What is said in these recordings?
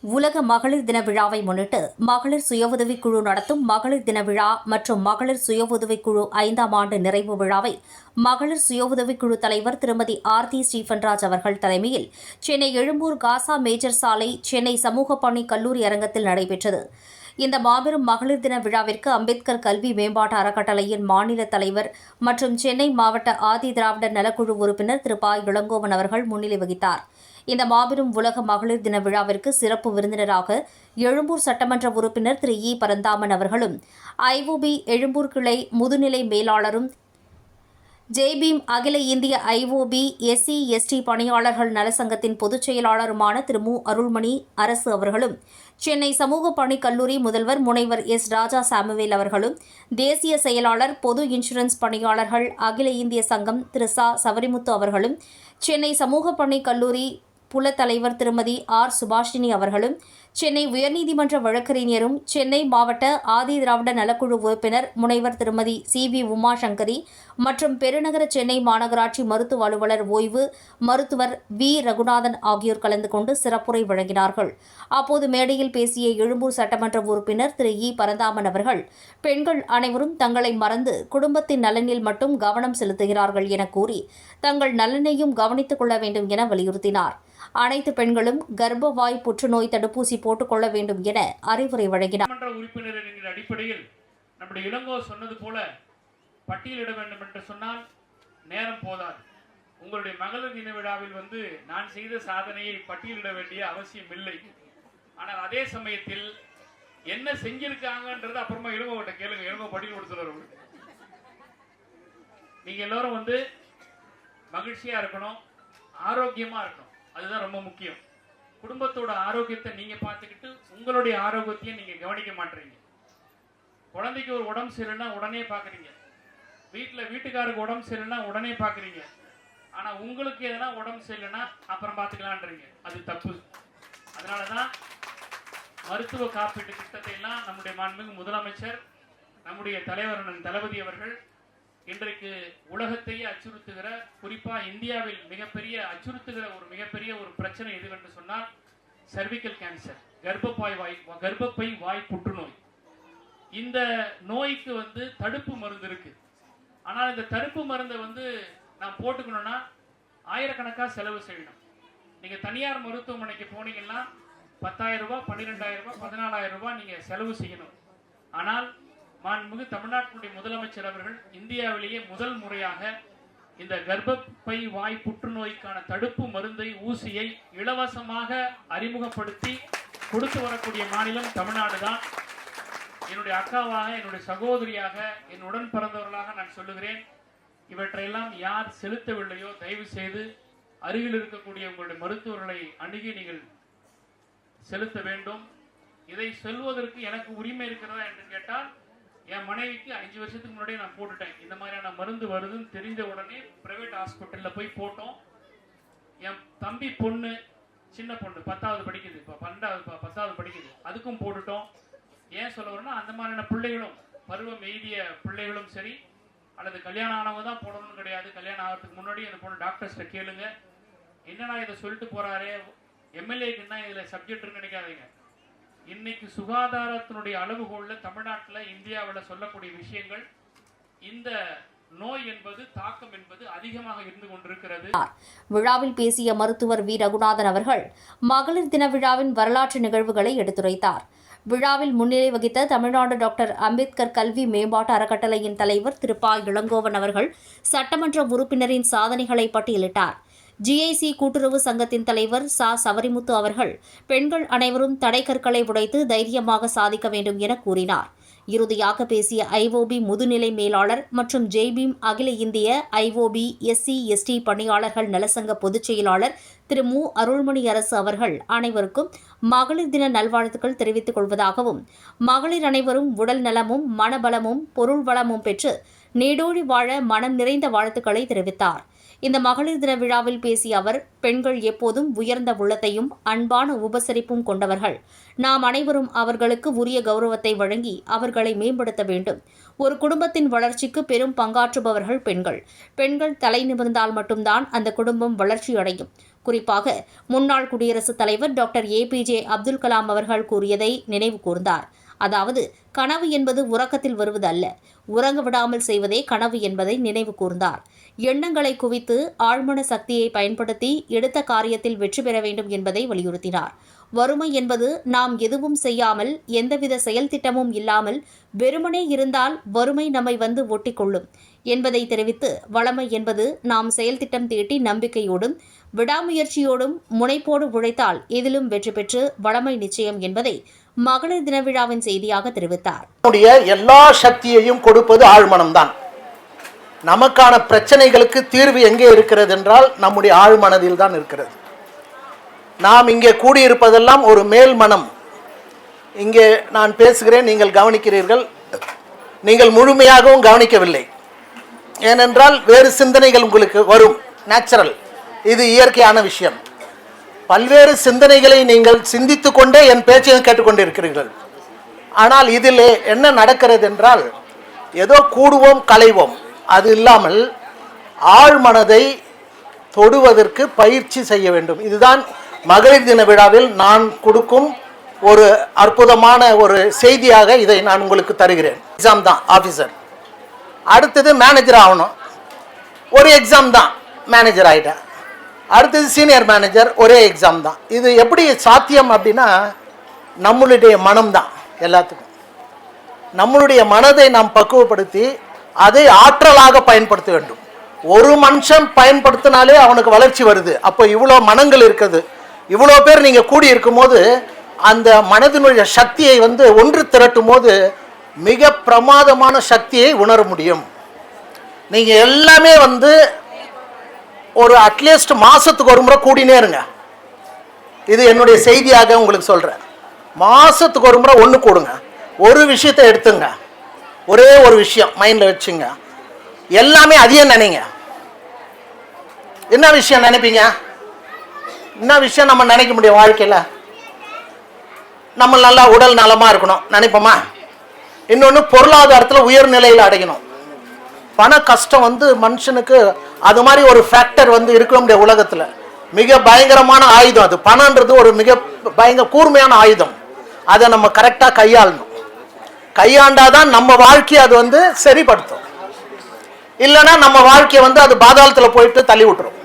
உலக மகளிர் தின விழாவை முன்னிட்டு மகளிர் சுய உதவிக் குழு நடத்தும் மகளிர் தின விழா மற்றும் மகளிர் சுய உதவிக் குழு 5ஆம் ஆண்டு நிறைவு விழாவை மகளிர் சுய உதவிக் குழு தலைவர் திருமதி ஆர்த்தி ஸ்டீபன்ராஜ் அவர்கள் தலைமையில் சென்னை எழும்பூர் காசா மேஜர் சாலை சென்னை சமூக பணி கல்லூரி அரங்கத்தில் நடைபெற்றது. இந்த மாபெரும் மகளிர் தின விழாவிற்கு அம்பேத்கர் கல்வி மேம்பாட்டு அறக்கட்டளையின் மாநில தலைவர் மற்றும் சென்னை மாவட்ட ஆதி திராவிடர் நலக்குழு உறுப்பினர் திரு ப. இளங்கோவன் அவர்கள் முன்னிலை வகித்தார். இந்த மாபெரும் உலக மகளிர் தின விழாவிற்கு சிறப்பு விருந்தினராக எழும்பூர் சட்டமன்ற உறுப்பினர் திரு இ. பரந்தாமன் அவர்களும், ஐஓபி எழும்பூர் கிளை முதுநிலை மேலாளரும், ஜேபீம் அகில இந்திய ஐஓபி எஸ்சி எஸ்டி பணியாளர்கள் நலசங்கத்தின் பொதுச் செயலாளருமான திரு மு. அருள்மணி அரசு அவர்களும், சென்னை சமூக பணி கல்லூரி முதல்வர் முனைவர் எஸ். ராஜா சாமுவேல் அவர்களும், தேசிய செயலாளர் பொது இன்சூரன்ஸ் பணியாளர்கள் அகில இந்திய சங்கம் திரு ச. சவரிமுத்து அவர்களும், சென்னை சமூக பணி கல்லூரி புல தலைவர் திருமதி ஆர். சுபாஷினி அவர்களும், சென்னை உயர்நீதிமன்ற வழக்கறிஞரும் சென்னை மாவட்ட ஆதி திராவிட நலக்குழு உறுப்பினர் முனைவர் திருமதி சி. வி. உமாசங்கரி மற்றும் பெருநகர சென்னை மாநகராட்சி மருத்துவ அலுவலர் ஓய்வு மருத்துவர் வி. ரகுநாதன் ஆகியோர் கலந்து கொண்டு சிறப்புரை வழங்கினார்கள். அப்போது மேடையில் பேசிய எழும்பூர் சட்டமன்ற உறுப்பினர் திரு இ. பரந்தாமன் அவர்கள், பெண்கள் அனைவரும் தங்களை மறந்து குடும்பத்தின் நலனில் மட்டும் கவனம் செலுத்துகிறார்கள் என கூறி தங்கள் நலனையும் கவனித்துக் கொள்ள வேண்டும் என வலியுறுத்தினார். அனைத்து பெண்களும் கர்ப்பவாய் புற்றுநோய் தடுப்பூசி போட்டுக் கொள்ள வேண்டும் என அறிவுரை வழங்கினார். உறுப்பினர் என்கிற அடிப்படையில் நம்முடைய இளங்கோ சொன்னது போல பட்டியலிட வேண்டும் என்று சொன்னால் நேரம் போதாது. உங்களுடைய மகளிர் தின விழாவில் நான் செய்த சாதனையை பட்டியலிட வேண்டிய அவசியம் இல்லை. ஆனால் அதே சமயத்தில் என்ன செஞ்சிருக்காங்கன்றது அப்புறமா இளங்கோட்ட கேளுங்க. இளங்கோ பட்டியல் கொடுத்துருவாரு. நீங்க எல்லாரும் மகிழ்ச்சியா இருக்கணும், ஆரோக்கியமா இருக்கணும். அதுதான் ரொம்ப முக்கியம். குடும்பத்தோட ஆரோக்கியத்தை நீங்க பார்த்துக்கிட்டு உங்களுடைய ஆரோக்கியத்தையும் நீங்க கவனிக்க மாட்டீங்க. குழந்தைக்கு ஒரு உடம்பு சரியில்லைன்னா உடனே பாக்குறீங்க, வீட்டுக்காருக்கு உடம்பு சரியில்லைன்னா உடனே பாக்குறீங்க. ஆனா உங்களுக்கு எதனா உடம்பு சரியில்லைன்னா அப்புறம் பாத்துக்கலான்றீங்க. அது தப்பு. அதனாலதான் மருத்துவ காப்பீட்டு திட்டத்தை எல்லாம் நம்முடைய மாண்புமிகு முதலமைச்சர் நம்முடைய தலைவர் தளபதி அவர்கள் இன்றைக்கு உலகத்தையே அச்சுறுத்துகிற, குறிப்பா இந்தியாவில் அச்சுறுத்துகிற மிகப்பெரிய ஒரு பிரச்சனை எதுவென்று சொன்னால் சர்விக்கல் கேன்சர், கர்ப்பப்பை வாய் புற்றுநோய். இந்த நோய்க்கு தடுப்பு மருந்து இருக்கு. ஆனால் இந்த தடுப்பு மருந்தை நான் போட்டுக்கணும்னா ஆயிரக்கணக்கா செலவு செய்யணும். நீங்க தனியார் மருத்துவமனைக்கு போனீங்கன்னா 10,000 ரூபாய், 12,000 ரூபாய், 14,000 ரூபாய் நீங்க செலவு செய்யணும். ஆனால் மாண்புமிகு தமிழ்நாட்டினுடைய முதலமைச்சர் அவர்கள் இந்தியாவிலேயே முதல் முறையாக இந்த கர்ப்பப்பை வாய் புற்றுநோய்க்கான தடுப்பு மருந்தை, ஊசியை இலவசமாக அறிமுகப்படுத்தி கொடுத்து வரக்கூடிய மாநிலம் தமிழ்நாடு தான். என்னுடைய அக்காவாக, என்னுடைய சகோதரியாக, என் உடன் பிறந்தவர்களாக நான் சொல்லுகிறேன். இவற்றையெல்லாம் யார் செலுத்தவில்லையோ தயவு செய்து அருகில் இருக்கக்கூடிய உங்களுடைய மருத்துவர்களை அணுகி நீங்கள் செலுத்த வேண்டும். இதை சொல்வதற்கு எனக்கு உரிமை இருக்கிறதா என்று கேட்டால், என் மனைவிக்கு 5 வருஷத்துக்கு முன்னாடியே நான் போட்டுட்டேன். இந்த மாதிரியான மருந்து வருதுன்னு தெரிஞ்ச உடனே பிரைவேட் ஹாஸ்பிட்டல்ல போய் போட்டோம். என் தம்பி பொண்ணு, சின்ன பொண்ணு 10வது படிக்குது, இப்போ 10வது படிக்குது, அதுக்கும் போட்டுட்டோம். ஏன் சொல்ல வரேன்னா, அந்த மாதிரியான பிள்ளைகளும், பருவம் எய்திய பிள்ளைகளும் சரி, அல்லது கல்யாணம் ஆனவங்க தான் போடணும்னு கிடையாது. கல்யாணம் ஆகிறதுக்கு முன்னாடி அந்த பொண்ணு டாக்டர்ஸ்ட கேளுங்க. என்னன்னா இதை சொல்லிட்டு போறாரே, எம்எல்ஏக்குன்னா இதுல சப்ஜெக்ட் நினைக்காதீங்க. இன்னைக்கு சுகாதாரத்தினுடைய அளவுகோல்ல தமிழ்நாட்டில், இந்தியாவில் சொல்லக்கூடிய விஷயங்கள், இந்த நோய் என்பது, தாக்கம் என்பது அதிகமாக இருந்து கொண்டிருக்கிறது. விழாவில் பேசிய மருத்துவர் வி. ரகுநாதன் அவர்கள் மகளிர் தின விழாவின் வரலாற்று நிகழ்வுகளை எடுத்துரைத்தார். விழாவில் முன்னிலை வகித்த தமிழ்நாடு டாக்டர் அம்பேத்கர் கல்வி மேம்பாட்டு அறக்கட்டளையின் தலைவர் திரு ப. இளங்கோவன் அவர்கள் சட்டமன்ற உறுப்பினரின் சாதனைகளை பட்டியலிட்டார். ஜிஐசி கூட்டுறவு சங்கத்தின் தலைவர் ச. சவரிமுத்து அவர்கள் பெண்கள் அனைவரும் தடைக்கற்களை உடைத்து தைரியமாக சாதிக்க வேண்டும் என கூறினார். இறுதியாக பேசிய ஐஓபி முதுநிலை மேலாளர் மற்றும் ஜேபீம் அகில இந்திய ஐஓபி எஸ்சி எஸ்டி பணியாளர்கள் நலசங்க பொதுச் செயலாளர் திரு மு. அருள்மணி அரசு அவர்கள் அனைவருக்கும் மகளிர் தின நல்வாழ்த்துக்கள் தெரிவித்துக் கொள்வதாகவும், மகளிர் அனைவரும் உடல் நலமும் மனபலமும் பொருள் வளமும் பெற்று நீடோழி வாழ மனம் நிறைந்த வாழ்த்துக்களை தெரிவித்தார். இந்த மகளிர் தின விழாவில் பேசிய அவர், பெண்கள் எப்போதும் உயர்ந்த உள்ளத்தையும் அன்பான உபசரிப்பும் கொண்டவர்கள். நாம் அனைவரும் அவர்களுக்கு உரிய கௌரவத்தை வழங்கி அவர்களை மேம்படுத்த வேண்டும். ஒரு குடும்பத்தின் வளர்ச்சிக்கு பெரும் பங்காற்றுபவர்கள் பெண்கள். பெண்கள் தலை நிமிர்ந்தால் மட்டும்தான் அந்த குடும்பம் வளர்ச்சியடையும். குறிப்பாக முன்னாள் குடியரசுத் தலைவர் டாக்டர் APJ அப்துல் கலாம் அவர்கள் கூறியதை நினைவு கூர்ந்தார். அதாவது, கனவு என்பது உறக்கத்தில் வருவது அல்ல, உறங்க விடாமல் செய்வதே கனவு என்பதை நினைவு கூர்ந்தார். எண்ணங்களை குவித்து ஆழ்மன சக்தியை பயன்படுத்தி எடுத்த காரியத்தில் வெற்றி பெற வேண்டும் என்பதை வலியுறுத்தினார். வறுமை என்பது நாம் எதுவும் செய்யாமல், எந்தவித செயல் திட்டமும் இல்லாமல் வெறுமனே இருந்தால் வறுமை நம்மை வந்து ஒட்டிக்கொள்ளும் என்பதை தெரிவித்து, வளமை என்பது நாம் செயல் திட்டம் தீட்டி நம்பிக்கையோடும் விடாமுயற்சியோடும் முனைப்போடு உழைத்தால் எதிலும் வெற்றி பெற்று வளமை நிச்சயம் என்பதை மகளிர் தின விழாவின் செய்தியாக தெரிவித்தார். எல்லா சக்தியையும் கொடுப்பது ஆழ்மனம்தான். நமக்கான பிரச்சனைகளுக்கு தீர்வு எங்கே இருக்கிறது என்றால் நம்முடைய ஆழ்மனதில் தான் இருக்கிறது. நாம் இங்கே கூடியிருப்பதெல்லாம் ஒரு மேல் மனம். இங்கே நான் பேசுகிறேன், நீங்கள் கவனிக்கிறீர்கள். நீங்கள் முழுமையாகவும் கவனிக்கவில்லை. ஏனென்றால் வேறு சிந்தனைகள் உங்களுக்கு வரும். நேச்சுரல், இது இயற்கையான விஷயம். பல்வேறு சிந்தனைகளை நீங்கள் சிந்தித்து கொண்டே என் பேச்சையும் கேட்டுக்கொண்டிருக்கிறீர்கள். ஆனால் இதில் என்ன நடக்கிறது என்றால், ஏதோ கூடுவோம் களைவோம், அது இல்லாமல் ஆழ்மனதை தொடுவதற்கு பயிற்சி செய்ய வேண்டும். இதுதான் மகளிர் தின விழாவில் நான் கொடுக்கும் ஒரு அற்புதமான ஒரு செய்தியாக இதை நான் உங்களுக்கு தருகிறேன். எக்ஸாம் தான் ஆஃபீஸர், அடுத்தது மேனேஜர் ஆகணும். ஒரு எக்ஸாம் தான், மேனேஜர் ஆகிட்டேன். அடுத்தது சீனியர் மேனேஜர், ஒரே எக்ஸாம் தான். இது எப்படி சாத்தியம் அப்படின்னா, நம்மளுடைய மனம்தான் எல்லாத்துக்கும். நம்மளுடைய மனதை நாம் பக்குவப்படுத்தி அதை ஆற்றலாக பயன்படுத்த வேண்டும். ஒரு மனுஷன் பயன்படுத்தினாலே அவனுக்கு வளர்ச்சி வருது. அப்போ இவ்வளோ மனங்கள் இருக்குது, இவ்வளோ பேர் நீங்கள் கூடி இருக்கும் போது அந்த மனதினுடைய சக்தியை ஒன்று திரட்டும் போது மிக பிரமாதமான சக்தியை உணர முடியும். நீங்கள் எல்லாமே ஒரு அட்லீஸ்ட் மாதத்துக்கு ஒரு முறை கூடினே இருங்க. இது என்னுடைய செய்தியாக உங்களுக்கு சொல்கிறேன். மாதத்துக்கு ஒரு முறை ஒன்று கூடுங்க. ஒரு விஷயத்தை எடுத்துங்க, ஒரே ஒரு விஷயம் மைண்டில் வச்சுங்க. எல்லாமே அதையே நினைங்க. என்ன விஷயம் நினைப்பீங்க? என்ன விஷயம் நம்ம நினைக்க முடியும் வாழ்க்கையில்? நம்ம நல்லா உடல் நலமாக இருக்கணும் நினைப்போமா? இன்னொன்று, பொருளாதாரத்தில் உயர்நிலையில் அடையணும். பண கஷ்டம் மனுஷனுக்கு அது மாதிரி ஒரு ஃபேக்டர் இருக்க முடியாது உலகத்தில். மிக பயங்கரமான ஆயுதம் அது. பணன்றது ஒரு மிக பயங்கர கூர்மையான ஆயுதம். அதை நம்ம கரெக்டாக கையாளணும். கையாண்டாதான் நம்ம வாழ்க்கையை அது சரிப்படுத்தும். இல்லைன்னா நம்ம வாழ்க்கையை அது பாதாளத்தில் போயிட்டு தள்ளி விட்டுரும்.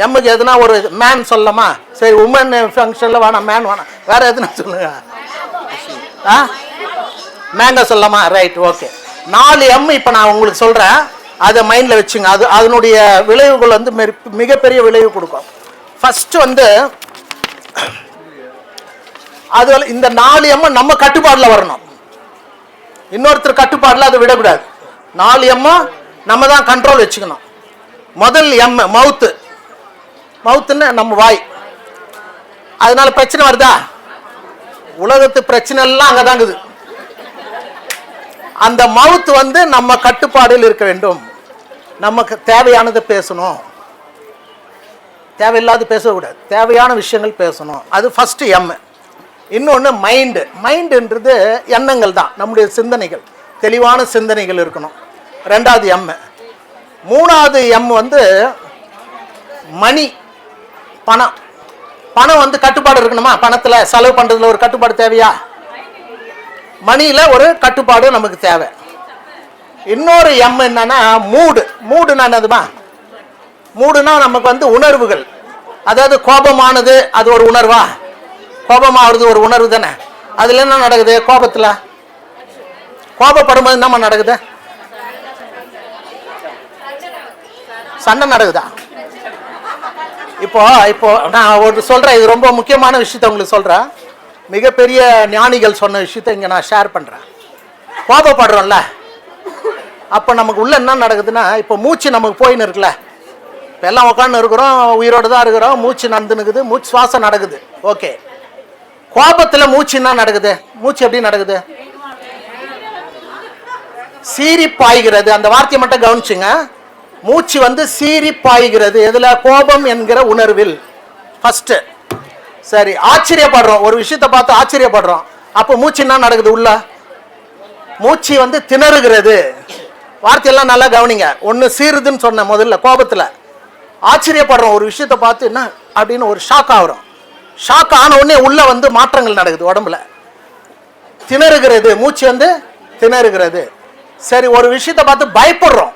எம்முக்கு எதுனா ஒரு மேன் சொல்லலாமா? சரி, உமன் ஃபங்க்ஷனில் வேணாம், மேன் வேணாம், வேற எதுனா சொல்லுங்க. மேங்க சொல்லலாமா? Right, okay. 4 M இப்போ நான் உங்களுக்கு சொல்கிறேன், அதை மைண்டில் வச்சுங்க. அதனுடைய விளைவுகள் மிகப்பெரிய விளைவு கொடுக்கும். ஃபஸ்ட்டு அது இந்த 4 M நம்ம கட்டுப்பாடில் வரணும். இன்னொருத்தர் கட்டுப்பாடில் அதை விடக்கூடாது. 4 M நம்ம தான் கண்ட்ரோல் வச்சுக்கணும். முதல் M மவுத்து. மவுத்துன்னு நம்ம வாய். அதனால பிரச்சனை வருதா? உலகத்து பிரச்சனை எல்லாம் அங்கே தாங்குது. அந்த மவுத் நம்ம கட்டுப்பாடில் இருக்க வேண்டும். நமக்கு தேவையானதை பேசணும், தேவையில்லாத பேசக்கூடாது. தேவையான விஷயங்கள் பேசணும். அது ஃபர்ஸ்ட் M. இன்னொன்று மைண்டு. மைண்டுன்றது எண்ணங்கள் தான், நம்முடைய சிந்தனைகள், தெளிவான சிந்தனைகள் இருக்கணும். 2வது M. 3வது M மணி, பணம். பணம் கட்டுப்பாடு இருக்கணுமா? பணத்தில் செலவு பண்ணுறதுல ஒரு கட்டுப்பாடு தேவையா? மணியில் ஒரு கட்டுப்பாடு நமக்கு தேவை. இன்னொரு M என்னன்னா மூடு. மூடுனா என்னதுமா? மூடுனா நமக்கு உணர்வுகள். அதாவது கோபமானது அது ஒரு உணர்வா? கோபமாகிறது ஒரு உணர்வு தானே. அதில் என்ன நடக்குது? கோபத்தில் கோபப்படும்போது என்னம்மா நடக்குது? சண்டை நடக்குதா? இப்போ நான் ஒரு சொல்கிறேன், இது ரொம்ப முக்கியமான விஷயத்த உங்களுக்கு சொல்கிறேன். மிகப்பெரிய ஞானிகள் சொன்ன விஷயத்தை இங்கே நான் ஷேர் பண்ணுறேன். கோபப்படுறோம்ல, அப்போ நமக்கு உள்ள என்ன நடக்குதுன்னா, இப்போ மூச்சு நமக்கு போயின்னு இருக்குல்ல. இப்போ எல்லாம் உட்காந்து இருக்கிறோம், உயிரோடு தான் இருக்கிறோம், மூச்சு நடந்துனுக்குது, மூச்சு சுவாசம் நடக்குது. ஓகே. கோபத்தில் மூச்சு என்ன நடக்குது? மூச்சு எப்படி நடக்குது? சீறி பாய்கிறது. அந்த வார்த்தையை மட்டும் கவனிச்சுங்க. மூச்சு வந்து சீறி பாய்கிறது. எதுல? கோபம் என்கிற உணர்வில். ஃபர்ஸ்ட். சரி, ஆச்சரியப்படுறோம், ஒரு விஷயத்தை பார்த்து ஆச்சரியப்படுறோம். அப்போ மூச்சு என்ன நடக்குது? உள்ள மூச்சு வந்து திணறுகிறது. வார்த்தையெல்லாம் நல்லா கவனிங்க. ஒன்று சீருதுன்னு சொன்ன முதல்ல கோபத்தில். ஆச்சரியப்படுறோம், ஒரு விஷயத்தை பார்த்து என்ன அப்படின்னு ஒரு ஷாக் ஆகிறோம். ஷாக் ஆன உடனே உள்ள வந்து மாற்றங்கள் நடக்குது உடம்புல. திணறுகிறது, மூச்சு வந்து திணறுகிறது. சரி, ஒரு விஷயத்தை பார்த்து பயப்படுறோம்.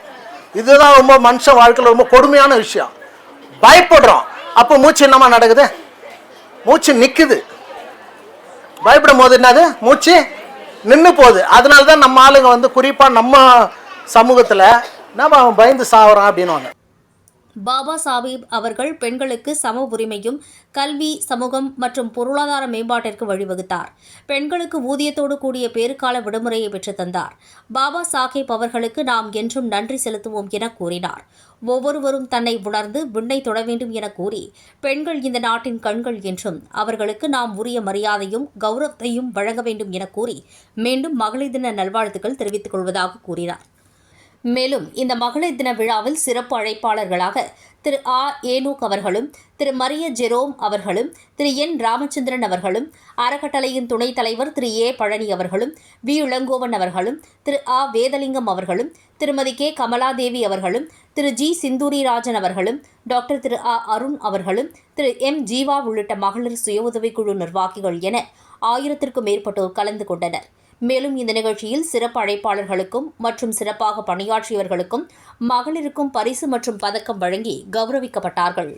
இதுதான் ரொம்ப மனுஷன் வாழ்க்கையில் ரொம்ப கொடுமையான விஷயம். பயப்படுறோம், அப்போ மூச்சு என்னமா நடக்குது? மூச்சு நிற்குது. பயப்படும் போது என்னது? மூச்சு நின்று போகுது. அதனால தான் நம்ம ஆளுங்க வந்து குறிப்பாக நம்ம சமூகத்தில் நம்ம பயந்து சாவறோம் அப்படின்னு. பாபா சாஹிப் அவர்கள் பெண்களுக்கு சம உரிமையும் கல்வி, சமூகம் மற்றும் பொருளாதார மேம்பாட்டிற்கு வழிவகுத்தார். பெண்களுக்கு ஊதியத்தோடு கூடிய பேறுகால விடுமுறையை பெற்றுத் தந்தார். பாபா சாஹிப் அவர்களுக்கு நாம் என்றும் நன்றி செலுத்துவோம் என கூறினார். ஒவ்வொருவரும் தன்னை உணர்ந்து விண்ணை தொட வேண்டும் என கூறி, பெண்கள் இந்த நாட்டின் கண்கள் என்றும் அவர்களுக்கு நாம் உரிய மரியாதையும் கௌரவத்தையும் வழங்க வேண்டும் என கூறி மீண்டும் மகளிர் தின நல்வாழ்த்துக்கள் தெரிவித்துக் கொள்வதாக கூறினார். மேலும் இந்த மகளிர் தின விழாவில் சிறப்பு அழைப்பாளர்களாக திரு ஆ. ஏனூக் அவர்களும், திரு மரிய ஜெரோம் அவர்களும், திரு என். ராமச்சந்திரன் அவர்களும், அறக்கட்டளையின் துணைத் தலைவர் திரு ஏ. பழனி அவர்களும், வி. இளங்கோவன் அவர்களும், திரு ஆ. வேதலிங்கம் அவர்களும், திருமதி கே. கமலாதேவி அவர்களும், திரு ஜி. சிந்தூரிராஜன் அவர்களும், டாக்டர் திரு ஆ. அருண் அவர்களும், திரு எம். ஜீவா உள்ளிட்ட மகளிர் சுய உதவிக்குழு நிர்வாகிகள் என 1000க்கும் மேற்பட்டோர் கலந்து கொண்டனர். மேலும் இந்த நிகழ்ச்சியில் சிறப்பு அழைப்பாளர்களுக்கும் மற்றும் சிறப்பாக பணியாற்றியவர்களுக்கும் மகளிருக்கும் பரிசு மற்றும் பதக்கம் வழங்கி கௌரவிக்கப்பட்டார்கள்.